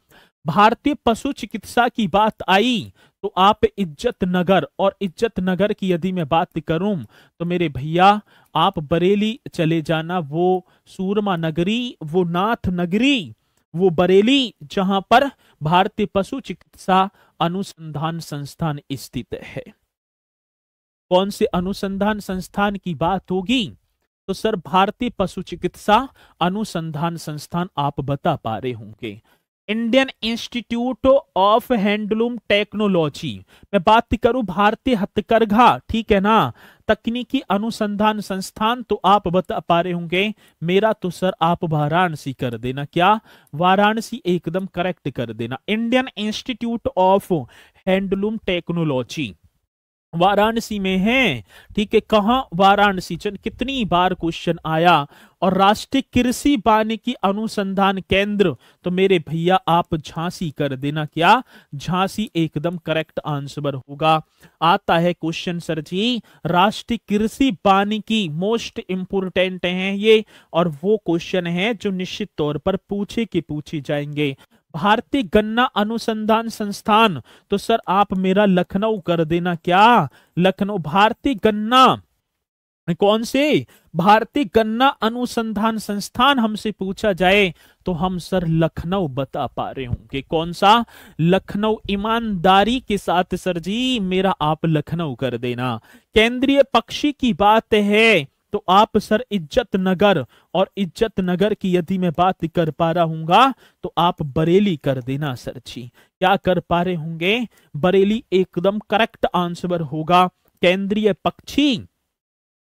भारतीय पशु चिकित्सा की बात आई तो आप इज्जत नगर, और इज्जत नगर की यदि मैं बात करूं तो मेरे भैया आप बरेली चले जाना, वो सूरमा नगरी, वो नाथ नगरी, वो बरेली जहां पर भारतीय पशु चिकित्सा अनुसंधान संस्थान स्थित है। कौन से अनुसंधान संस्थान की बात होगी तो सर भारतीय पशु चिकित्सा अनुसंधान संस्थान आप बता पा रहे होंगे। Indian institute of handloom technology, मैं बात करूं भारतीय हथकरघा, ठीक है ना, तकनीकी अनुसंधान संस्थान तो आप बता पा रहे होंगे। मेरा तो सर आप वाराणसी कर देना, क्या वाराणसी एकदम करेक्ट कर देना। Indian institute of handloom technology Varanasi में है, ठीक है। कहां वाराणसी, कितनी बार क्वेश्चन आया। और राष्ट्रीय कृषि वानिकी अनुसंधान केंद्र तो मेरे भैया आप झांसी कर देना, क्या झांसी एकदम करेक्ट आंसर होगा। आता है क्वेश्चन सर जी राष्ट्रीय कृषि वानिकी, मोस्ट इंपोर्टेंट है ये और वो क्वेश्चन है जो निश्चित तौर पर पूछे जाएंगे। भारतीय गन्ना अनुसंधान संस्थान तो सर आप मेरा लखनऊ कर देना, क्या लखनऊ। भारतीय गन्ना, कौन से भारतीय गन्ना अनुसंधान संस्थान हमसे पूछा जाए तो हम सर लखनऊ बता पा रहे होंगे। कौन सा लखनऊ, ईमानदारी के साथ सर जी मेरा आप लखनऊ कर देना। केंद्रीय पक्षी की बात है तो आप सर इज्जत नगर, और इज्जत नगर की यदि मैं बात कर पा रहा हूंगा तो आप बरेली कर देना सर जी। क्या कर पा रहे होंगे, बरेली एकदम करेक्ट आंसर होगा। केंद्रीय पक्षी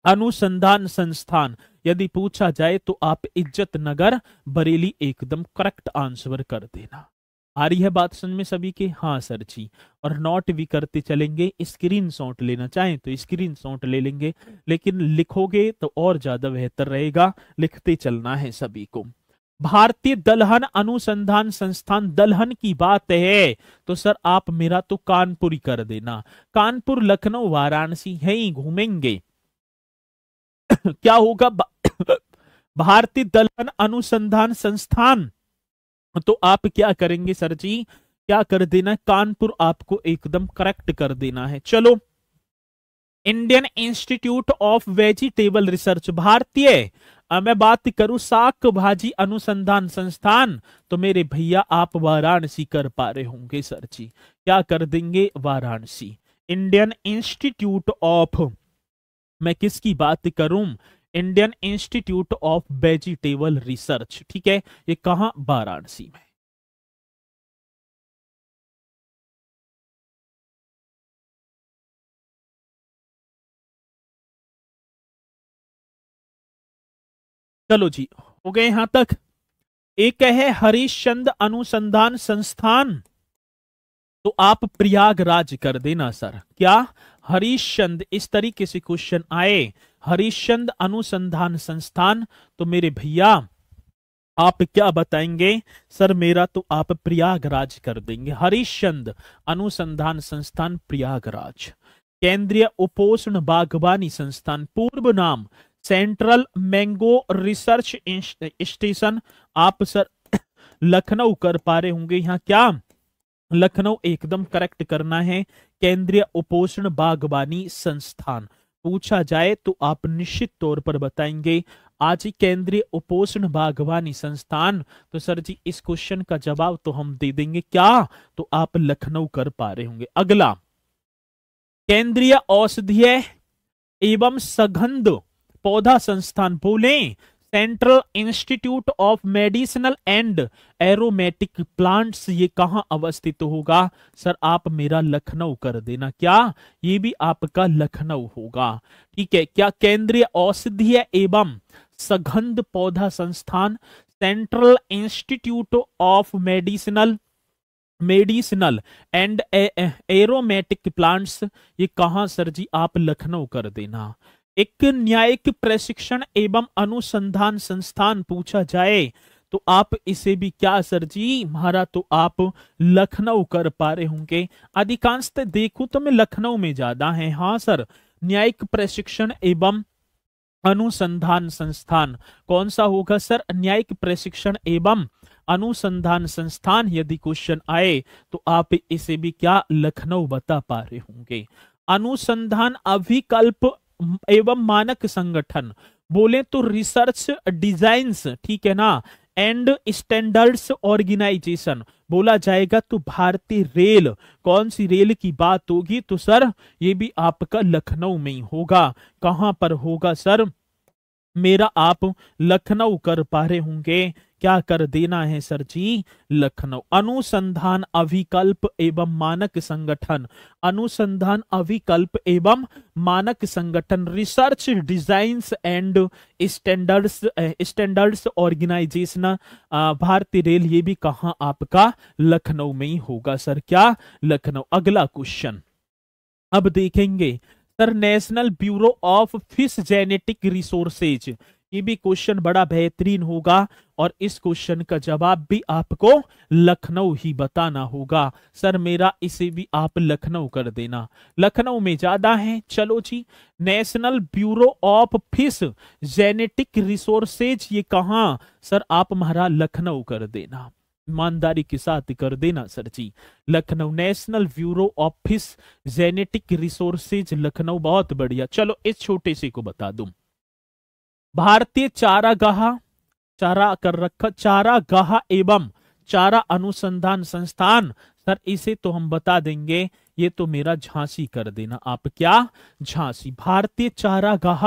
अनुसंधान संस्थान यदि पूछा जाए तो आप इज्जत नगर बरेली एकदम करेक्ट आंसर कर देना। आ रही है बात समझ में सभी के, हाँ सर जी। और नोट भी करते चलेंगे, स्क्रीनशॉट लेना चाहें तो स्क्रीनशॉट ले लेंगे, लेकिन लिखोगे तो और ज्यादा बेहतर रहेगा, लिखते चलना है सभी को। भारतीय दलहन अनुसंधान संस्थान, दलहन की बात है तो सर आप मेरा तो कानपुर ही कर देना। कानपुर, लखनऊ, वाराणसी है ही घूमेंगे। क्या होगा भारतीय दलहन अनुसंधान संस्थान तो आप क्या करेंगे सर जी, क्या कर देना, कानपुर आपको एकदम करेक्ट कर देना है। चलो, Indian institute of vegetable research, भारतीय मैं बात करूं शाक भाजी अनुसंधान संस्थान तो मेरे भैया आप वाराणसी कर पा रहे होंगे सर जी। क्या कर देंगे, वाराणसी। इंडियन इंस्टीट्यूट ऑफ, मैं किसकी बात करूं, Indian institute of vegetable research, ठीक है, ये कहां, वाराणसी में। चलो जी, हो गए यहां तक। एक है हरिश्चंद्र अनुसंधान संस्थान तो आप प्रयागराज कर देना सर। क्या हरिश्चंद्र, इस तरीके से क्वेश्चन आए, हरिश्चंद्र अनुसंधान संस्थान तो मेरे भैया आप क्या बताएंगे सर, मेरा तो आप प्रयागराज कर देंगे। हरिश्चंद्र अनुसंधान संस्थान प्रयागराज। केंद्रीय उपोष्ण बागवानी संस्थान, पूर्व नाम सेंट्रल मैंगो रिसर्च स्टेशन, आप सर लखनऊ कर पा रहे होंगे। यहाँ क्या, लखनऊ एकदम करेक्ट करना है। केंद्रीय उपोष्ण बागवानी संस्थान पूछा जाए तो आप निश्चित तौर पर बताएंगे आज ही केंद्रीय उपोष्ण बागवानी संस्थान तो सर जी इस क्वेश्चन का जवाब तो हम दे देंगे, क्या तो आप लखनऊ कर पा रहे होंगे। अगला, केंद्रीय औषधीय एवं सघन पौधा संस्थान, बोले central institute of medicinal and aromatic plants ये कहाँ अवस्थित होगा? सर आप मेरा लखनऊ कर देना। क्या ये भी आपका लखनऊ होगा? ठीक है। क्या केंद्रीय औषधीय एवं सघन पौधा संस्थान central institute of medicinal and aromatic plants ये कहां सर जी? आप लखनऊ कर देना। एक न्यायिक प्रशिक्षण एवं अनुसंधान संस्थान पूछा जाए तो आप इसे भी क्या सर जी? हमारा तो आप लखनऊ कर पा रहे होंगे। अधिकांशतः देखूं तो मैं लखनऊ में ज्यादा है। हाँ सर, न्यायिक प्रशिक्षण एवं अनुसंधान संस्थान कौन सा होगा सर? न्यायिक प्रशिक्षण एवं अनुसंधान संस्थान यदि क्वेश्चन आए तो आप इसे भी क्या लखनऊ बता पा रहे होंगे। अनुसंधान अभिकल्प एवं मानक संगठन बोले तो रिसर्च डिजाइंस, ठीक है ना, एंड स्टैंडर्ड्स ऑर्गेनाइजेशन बोला जाएगा तो भारतीय रेल, कौन सी रेल की बात होगी? तो सर ये भी आपका लखनऊ में ही होगा। कहां पर होगा सर? मेरा आप लखनऊ कर पा रहे होंगे। क्या कर देना है सर जी? लखनऊ। अनुसंधान अभिकल्प एवं मानक संगठन, अनुसंधान अभिकल्प एवं मानक संगठन, Research Designs and Standards Organisation भारतीय रेल ये भी कहां आपका लखनऊ में ही होगा सर। क्या लखनऊ? अगला क्वेश्चन अब देखेंगे sir, national Bureau of Fish Genetic Resources ये भी क्वेश्चन बड़ा बेहतरीन होगा और इस क्वेश्चन का जवाब भी आपको लखनऊ ही बताना होगा। सर मेरा इसे भी आप लखनऊ कर देना, लखनऊ में ज्यादा है। चलो जी, National Bureau of Fish Genetic Resources ये कहां? सर आप हमारा लखनऊ कर देना, ईमानदारी के साथ कर देना sir ji, Lucknow. National Bureau of Fish Genetic Resources Lucknow, बहुत बढ़िया। चलो इस छोटे से को बता दूं, भारतीय चारा कर रखा, चारागाह एवं चारा अनुसंधान संस्थान, सर इसे तो हम बता देंगे, ये तो मेरा झांसी कर देना आप। क्या? झांसी। भारतीय चारागाह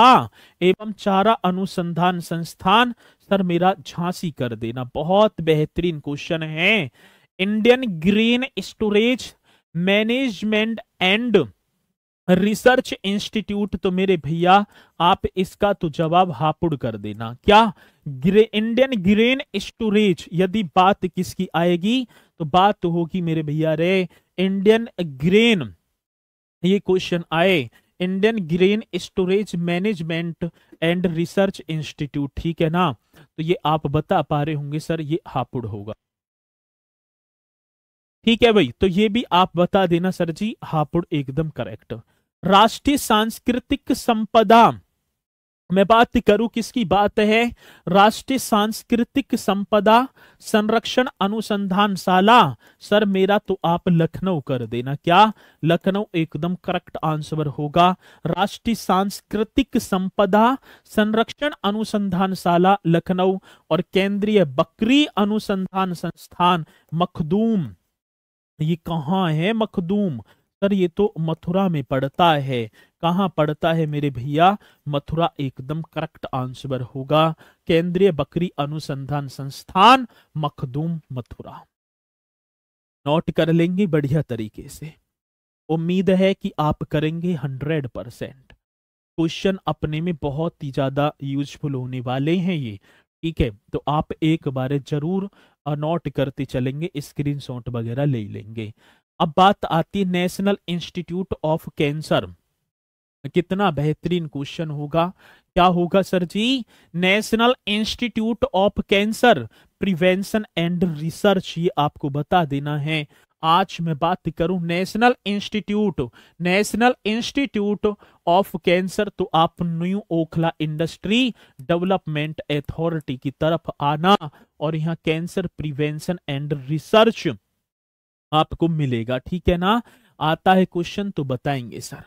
एवं चारा अनुसंधान संस्थान, सर मेरा झांसी कर देना। बहुत बेहतरीन क्वेश्चन है। Indian grain storage management and research institute, तो मेरे भैया आप इसका तो जवाब हापुड़ कर देना। क्या? इंडियन ग्रेन स्टोरेज, यदि बात किसकी आएगी तो बात तो होगी मेरे भैया रे इंडियन ग्रेन, ये क्वेश्चन आए Indian grain storage management and research institute, ठीक है ना, तो ये आप बता पा रहे होंगे सर ये हापुड़ होगा। ठीक है भाई, तो ये भी आप बता देना सर जी, हापुड़ एकदम करेक्ट। राष्ट्रीय सांस्कृतिक संपदा, मैं बात करूं किसकी बात है? राष्ट्रीय सांस्कृतिक संपदा संरक्षण अनुसंधानशाला, सर मेरा तो आप लखनऊ कर देना। क्या? लखनऊ एकदम करेक्ट आंसर होगा। राष्ट्रीय सांस्कृतिक संपदा संरक्षण अनुसंधानशाला लखनऊ, और केंद्रीय बकरी अनुसंधान संस्थान मखदूम, ये कहाँ है मखदूम? सर ये तो मथुरा में पड़ता है। कहां पड़ता है मेरे भैया? मथुरा एकदम करेक्ट आंसर होगा। केंद्रीय बकरी अनुसंधान संस्थान मखदूम, मथुरा। नोट कर लेंगे बढ़िया तरीके से। उम्मीद है कि आप करेंगे 100%। क्वेश्चन अपने में बहुत ही ज्यादा यूजफुल होने वाले हैं ये, ठीक है, तो आप एक बार जरूर नोट करते चलेंगे, स्क्रीनशॉट वगैरह ले लेंगे। अब बात आती है नेशनल इंस्टीट्यूट ऑफ कैंसर, कितना बेहतरीन क्वेश्चन होगा। क्या होगा sir ji? National Institute of Cancer Prevention and Research, ये आपको बता देना है। आज मैं बात करूं नेशनल इंस्टीट्यूट ऑफ कैंसर, तो आप new Okhla industry development authority की तरफ आना और यहाँ कैंसर प्रिवेंशन एंड रिसर्च आपको मिलेगा, ठीक है ना। आता है क्वेश्चन तो बताएंगे सर।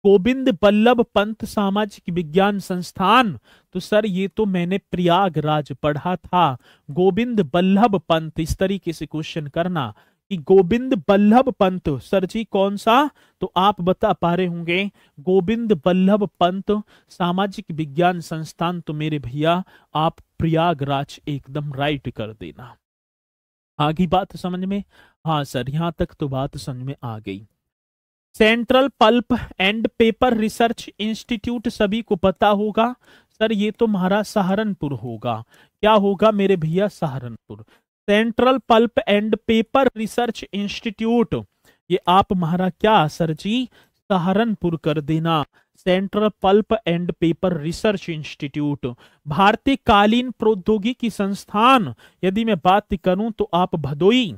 गोविंद बल्लभ पंत सामाजिक विज्ञान संस्थान, तो सर ये तो मैंने प्रयागराज पढ़ा था। गोविंद बल्लभ पंत, इस तरीके से क्वेश्चन करना कि गोविंद बल्लभ पंत। सर जी कौन सा? तो आप बता पा रहे होंगे गोविंद बल्लभ पंत सामाजिक विज्ञान संस्थान। तो मेरे भैया आप प्रयागराज एकदम राइट कर देना। आगे बात समझ में? हाँ सर, यहां तक तो बात समझ में आ गई। Central pulp and paper research institute सभी को पता होगा। सर ये तो हमारा सहारनपुर होगा। क्या होगा मेरे भैया? Saharanpur. Central pulp and paper research institute, ये आप हमारा क्या सर जी? सहारनपुर कर देना। Central pulp and paper research institute. भारतीय कालीन प्रौद्योगिकी संस्थान, यदि मैं बात करूं तो आप भदोई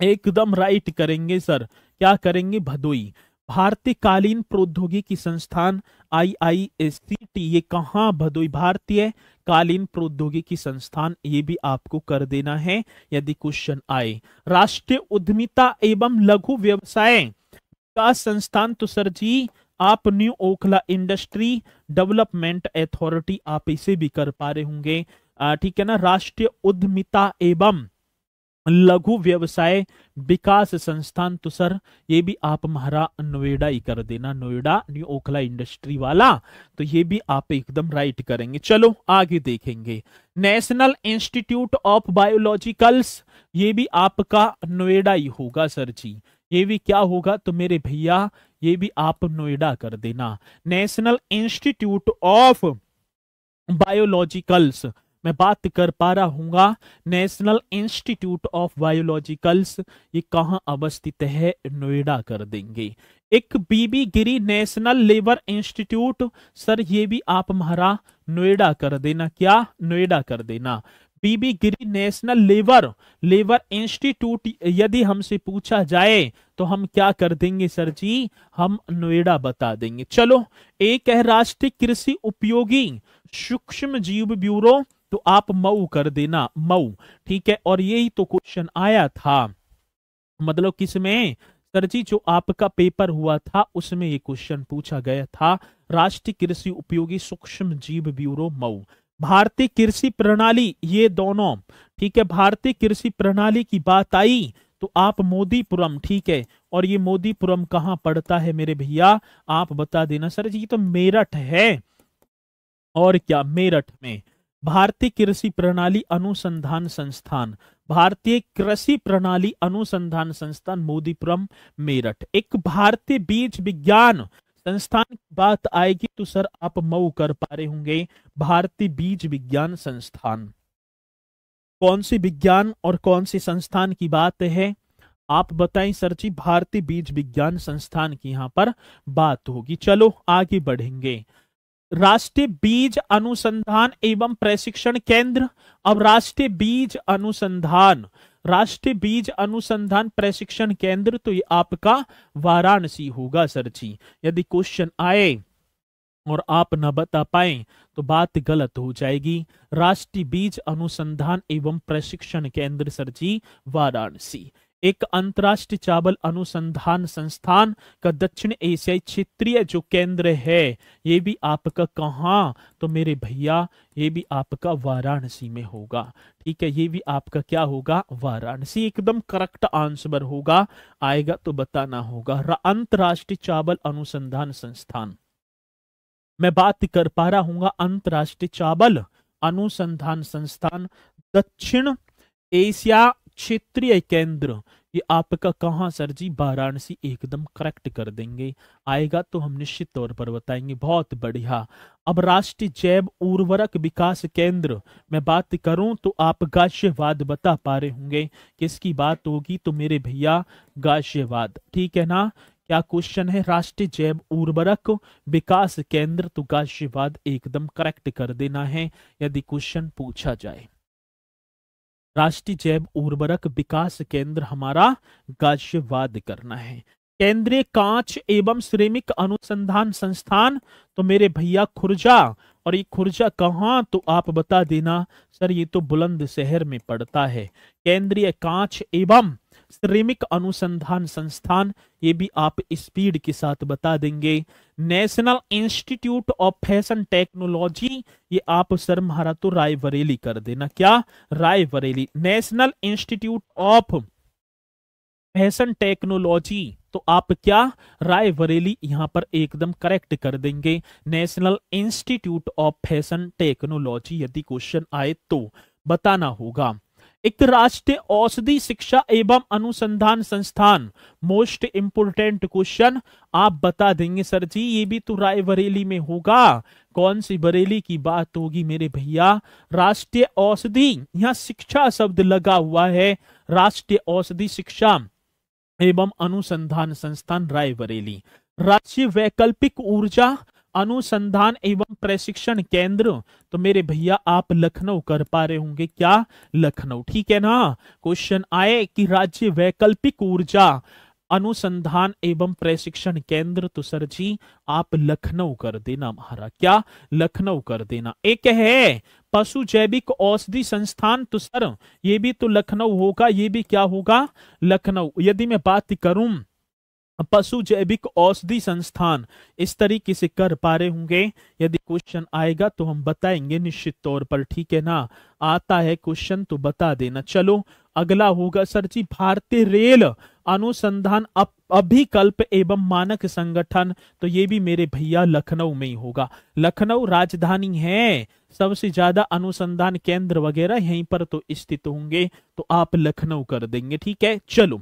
एकदम राइट करेंगे सर। क्या करेंगे? भदोई। भारतीय कालीन प्रौद्योगिकी संस्थान IISCT, ये कहाँ? भदोई। भारतीय कालीन प्रौद्योगिकी संस्थान, ये भी आपको कर देना है यदि क्वेश्चन आए। राष्ट्रीय उद्यमिता एवं लघु व्यवसाय का संस्थान, तो सर जी आप new Okhla industry development authority, आप इसे भी कर पा रहे होंगे। ठीक है ना। राष्ट्रीय उद्यमिता एवं लघु व्यवसाय विकास संस्थान, तो सर ये भी आप हमारा नोएडा ही कर देना। नोएडा न्यू ओखला इंडस्ट्री वाला, तो ये भी आप एकदम राइट करेंगे। चलो आगे देखेंगे। नेशनल इंस्टीट्यूट ऑफ बायोलॉजिकल्स, ये भी आपका नोएडा ही होगा सर जी। ये भी क्या होगा? तो मेरे भैया ये भी आप नोएडा कर देना। नेशनल इंस्टीट्यूट ऑफ बायोलॉजिकल्स, मैं बात कर पा रहा हूँ नेशनल इंस्टीट्यूट ऑफ बायोलॉजिकल्स, ये कहाँ अवस्थित है? नोएडा कर देंगे। एक बीबी गिरी नेशनल लेबर इंस्टीट्यूट, सर ये भी आप हमारा नोएडा कर देना। क्या? नोएडा कर देना। बीबी गिरी नेशनल लेबर इंस्टीट्यूट, यदि हमसे पूछा जाए तो हम क्या कर देंगे सर जी? हम नोएडा बता देंगे। चलो, एक है राष्ट्रीय कृषि उपयोगी सूक्ष्म जीव ब्यूरो, तो आप मऊ कर देना। मऊ, ठीक है। और यही तो क्वेश्चन आया था, मतलब किसमें सर जी? जो आपका पेपर हुआ था उसमें ये क्वेश्चन पूछा गया था। राष्ट्रीय कृषि उपयोगी सूक्ष्म जीव ब्यूरो मऊ। भारतीय कृषि प्रणाली, ये दोनों, ठीक है। भारतीय कृषि प्रणाली की बात आई तो आप मोदीपुरम, ठीक है। और ये मोदीपुरम कहाँ पड़ता है मेरे भैया? आप बता देना सर जी। तो मेरठ है। और क्या? मेरठ में। भारतीय कृषि प्रणाली अनुसंधान संस्थान, भारतीय कृषि प्रणाली अनुसंधान संस्थान मोदीपुरम मेरठ। एक भारतीय बीज विज्ञान संस्थान की बात आएगी तो सर आप मऊ कर पा रहे होंगे। भारतीय बीज विज्ञान संस्थान, कौन सी विज्ञान और कौन सी संस्थान की बात है? आप बताएं सर जी। भारतीय बीज विज्ञान संस्थान की यहां पर बात होगी। चलो आगे बढ़ेंगे। राष्ट्रीय बीज अनुसंधान एवं प्रशिक्षण केंद्र। अब राष्ट्रीय बीज अनुसंधान प्रशिक्षण केंद्र, तो ये आपका वाराणसी होगा सर जी। यदि क्वेश्चन आए और आप न बता पाए तो बात गलत हो जाएगी। राष्ट्रीय बीज अनुसंधान एवं प्रशिक्षण केंद्र सर जी वाराणसी। एक अंतरराष्ट्रीय चावल अनुसंधान संस्थान का दक्षिण एशियाई क्षेत्रीय जो केंद्र है, ये भी आपका कहाँ? तो मेरे भैया ये भी आपका वाराणसी में होगा। ठीक है, ये भी आपका क्या होगा? वाराणसी एकदम करेक्ट आंसर होगा। आएगा तो बताना होगा। अंतरराष्ट्रीय चावल अनुसंधान संस्थान, मैं बात कर पा रहा हूँ अंतरराष्ट्रीय चावल अनुसंधान संस्थान दक्षिण एशिया क्षेत्रीय केंद्र, ये आपका कहाँ सर जी? वाराणसी एकदम करेक्ट कर देंगे। आएगा तो हम निश्चित तौर पर बताएंगे। बहुत बढ़िया। अब राष्ट्रीय जैव उर्वरक विकास केंद्र, मैं बात करूं तो आप गाजियाबाद बता पा रहे होंगे। किसकी बात होगी? तो मेरे भैया गाजियाबाद, ठीक है ना। क्या क्वेश्चन है? राष्ट्रीय जैव उर्वरक विकास केंद्र, तो गाजियाबाद एकदम करेक्ट कर देना है यदि क्वेश्चन पूछा जाए। राष्ट्रीय जैव उर्वरक विकास केंद्र हमारा गाजियाबाद करना है। केंद्रीय कांच एवं सिरेमिक अनुसंधान संस्थान, तो मेरे भैया खुर्जा। और ये खुर्जा कहाँ? तो आप बता देना सर, ये तो बुलंदशहर में पड़ता है। केंद्रीय कांच एवं सिरेमिक अनुसंधान संस्थान, ये भी आप स्पीड के साथ बता देंगे। National Institute of fashion technology, ये आप सर हमारा तो रायबरेली कर देना। क्या? Raebareli. National Institute of fashion technology, तो आप क्या रायबरेली यहां पर एकदम करेक्ट कर देंगे। National Institute of fashion technology यदि क्वेश्चन आए तो बताना होगा। एक राष्ट्रीय औषधि शिक्षा एवं अनुसंधान संस्थान, मोस्ट इंपोर्टेंट क्वेश्चन आप बता देंगे सर जी ये भी तो रायबरेली में होगा। कौन सी बरेली की बात होगी मेरे भैया। राष्ट्रीय औषधि, यहां शिक्षा शब्द लगा हुआ है, राष्ट्रीय औषधि शिक्षा एवं अनुसंधान संस्थान रायबरेली। राष्ट्रीय वैकल्पिक ऊर्जा अनुसंधान एवं प्रशिक्षण केंद्र, तो मेरे भैया आप लखनऊ कर पा रहे होंगे, क्या लखनऊ, ठीक है ना। क्वेश्चन आए कि राज्य वैकल्पिक ऊर्जा अनुसंधान एवं प्रशिक्षण केंद्र, तो सर जी आप लखनऊ कर देना हमारा, क्या लखनऊ कर देना। एक है पशु जैविक औषधि संस्थान, तो सर ये भी तो लखनऊ होगा, ये भी क्या होगा लखनऊ। यदि मैं बात करूं पशु जैविक औषधि संस्थान, इस तरीके से कर पा रहे होंगे, यदि क्वेश्चन आएगा तो हम बताएंगे निश्चित तौर पर, ठीक है ना। आता है क्वेश्चन तो बता देना। चलो अगला होगा सर जी भारतीय रेल अनुसंधान अभिकल्प एवं मानक संगठन, तो ये भी मेरे भैया लखनऊ में ही होगा। लखनऊ राजधानी है, सबसे ज्यादा अनुसंधान केंद्र वगैरह यहीं पर तो स्थित होंगे, तो आप लखनऊ कर देंगे, ठीक है। चलो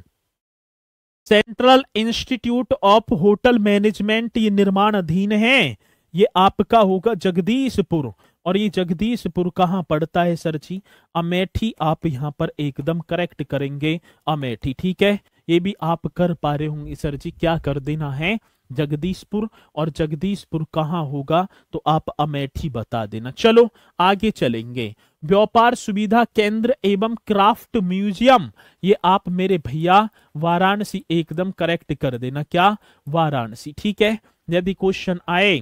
central institute of hotel management, ये निर्माण अधीन है, ये आपका होगा जगदीशपुर। और ये जगदीशपुर कहाँ पड़ता है सर जी, अमेठी, आप यहाँ पर एकदम करेक्ट करेंगे अमेठी, ठीक है। ये भी आप कर पा रहे होंगे सर जी, क्या कर देना है जगदीशपुर, और जगदीशपुर कहाँ होगा तो आप अमेठी बता देना। चलो आगे चलेंगे। व्यापार सुविधा केंद्र एवं क्राफ्ट म्यूजियम, ये आप मेरे भैया वाराणसी एकदम करेक्ट कर देना, क्या वाराणसी, ठीक है। यदि क्वेश्चन आए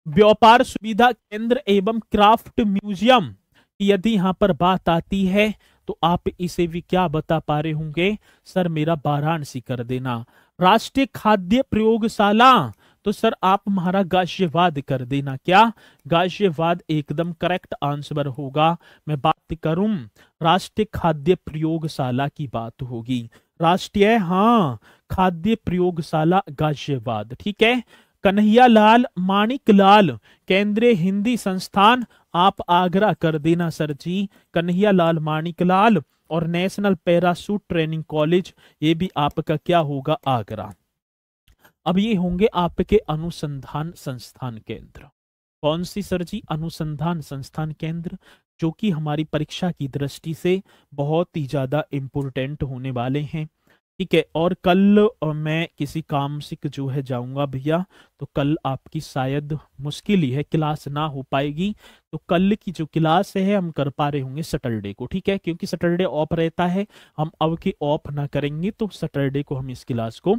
व्यापार सुविधा केंद्र एवं क्राफ्ट म्यूजियम, यदि यहां पर बात आती है तो आप इसे भी क्या बता पा रहे होंगे सर मेरा वाराणसी कर देना। राष्ट्रीय खाद्य प्रयोगशाला, तो सर आप हमारा गाजियाबाद कर देना, क्या गाजियाबाद एकदम करेक्ट आंसर होगा। मैं बात करूं राष्ट्रीय खाद्य प्रयोगशाला की बात होगी, राष्ट्रीय हाँ खाद्य प्रयोगशाला गाजियाबाद, ठीक है। कन्हैयालाल माणिकलाल केंद्रीय हिंदी संस्थान, आप आगरा कर देना सर जी, कन्हैयालाल माणिकलाल। और नेशनल पैराशूट ट्रेनिंग कॉलेज, ये भी आपका क्या होगा आगरा। अब ये होंगे आपके अनुसंधान संस्थान केंद्र। कौन सी सर जी, अनुसंधान संस्थान केंद्र, जो कि हमारी परीक्षा की दृष्टि से बहुत ही ज्यादा इंपोर्टेंट होने वाले हैं, ठीक है। और कल मैं किसी काम से जो है जाऊंगा भैया, तो कल आपकी शायद मुश्किल ही है, क्लास ना हो पाएगी। तो कल की जो क्लास है हम कर पा रहे होंगे सैटरडे को, ठीक है, क्योंकि सैटरडे ऑफ रहता है, हम अब की ऑफ ना करेंगे तो सैटरडे को हम इस क्लास को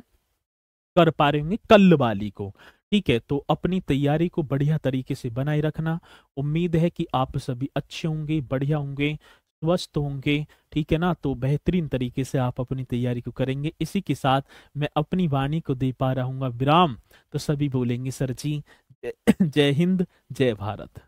कर पा रहे होंगे, कल वाली को, ठीक है। तो अपनी तैयारी को बढ़िया तरीके से बनाए रखना। उम्मीद है कि आप सभी अच्छे होंगे, बढ़िया होंगे, स्वस्थ होंगे, ठीक है ना। तो बेहतरीन तरीके से आप अपनी तैयारी को करेंगे। इसी के साथ मैं अपनी वाणी को दे पा रहा हूँ विराम, तो सभी बोलेंगे सर जी जय हिंद, जय भारत।